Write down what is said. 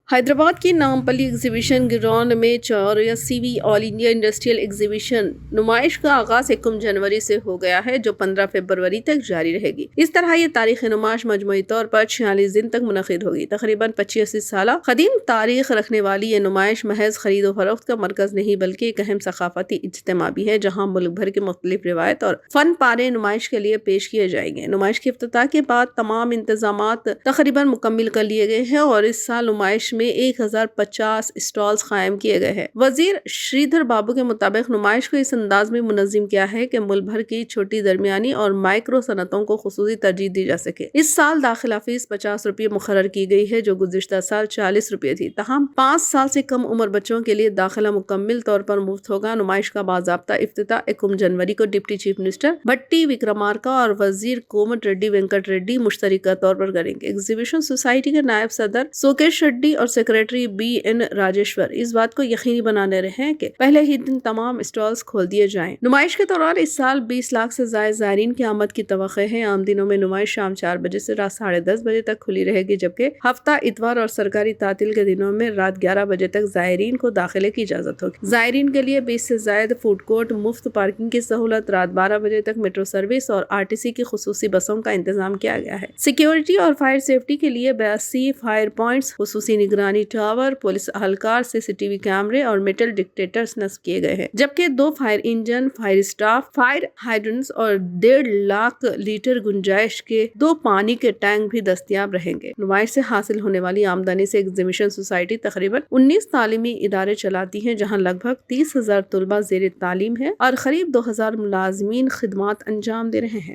حیدرآباد کی Nampally exhibition ground میں 84ویں آل India industrial exhibition نمائش کا آغاز 1 جنوری سے ہو گیا ہے، جو 15 فروری تک جاری رہے گی۔ اس طرح یہ تاریخی نمائش مجموعی طور پر 46 دن تک منعقد ہوگی۔ تقریباً 85 سالہ قدیم تاریخ رکھنے والی یہ نمائش محض خرید و فروخت کا مرکز نہیں بلکہ ایک اہم ثقافتی اجتماع بھی ہے، جہاں ملک بھر کے مختلف روایت اور فن پارے نمائش کے لیے پیش کیے جائیں گے۔ نمائش کے افتتاح کے بعد تمام انتظامات تقریباً مکمل کر لیے گئے ہیں اور اس سال نمائش میں 1050 اسٹالز قائم کیے گئے ہیں۔ وزیر شریدھر بابو کے مطابق نمائش کو اس انداز میں منظم کیا ہے کہ ملک بھر کی چھوٹی، درمیانی اور مائکرو صنعتوں کو خصوصی ترجیح دی جا سکے۔ اس سال داخلہ فیس 50 روپے مقرر کی گئی ہے، جو گزشتہ سال 40 روپے تھی۔ تاہم 5 سال سے کم عمر بچوں کے لیے داخلہ مکمل طور پر مفت ہوگا۔ نمائش کا باضابطہ افتتاح 1 جنوری کو ڈپٹی چیف منسٹر بھٹی وکرمارکا اور وزیر کومٹ ریڈی وینکٹ ریڈی مشترکہ طور پر کریں گے۔ ایگزیبیشن سوسائٹی کے نائب صدر سوکیش ریڈی اور سیکریٹری بی این راجیشور اس بات کو یقینی بنانے رہے ہیں کہ پہلے ہی دن تمام اسٹالز کھول دیے جائیں۔ نمائش کے دوران اس سال 20 لاکھ سے زائد زائرین کی آمد کی توقع ہے۔ عام دنوں میں نمائش شام 4 بجے سے رات 10:30 بجے تک کھلی رہے گی، جبکہ ہفتہ اتوار اور سرکاری تعطیل کے دنوں میں رات 11 بجے تک زائرین کو داخلے کی اجازت ہوگی۔ زائرین کے لیے 20 سے زائد فوڈ کورٹ، مفت پارکنگ کی سہولت، رات 12 بجے تک میٹرو سروس اور RTC کی خصوصی بسوں کا انتظام کیا گیا ہے۔ سیکیورٹی اور فائر سیفٹی کے لیے 82 فائر پوائنٹس، خصوصی نگرانی ٹاور، پولیس اہلکار، CCTV کیمرے اور میٹل ڈیٹیکٹرز نصب کیے گئے ہیں، جبکہ 2 fire engine, fire staff, fire hydrants اور 1.5 لاکھ لیٹر گنجائش کے 2 پانی کے ٹینک بھی دستیاب رہیں گے۔ نمائش سے حاصل ہونے والی آمدنی سے ایگزیبیشن سوسائٹی تقریباً 19 تعلیمی ادارے چلاتی ہیں، جہاں لگ بھگ 30,000 طلباء زیر تعلیم ہیں اور قریب 2,000 ملازمین خدمات انجام دے رہے ہیں۔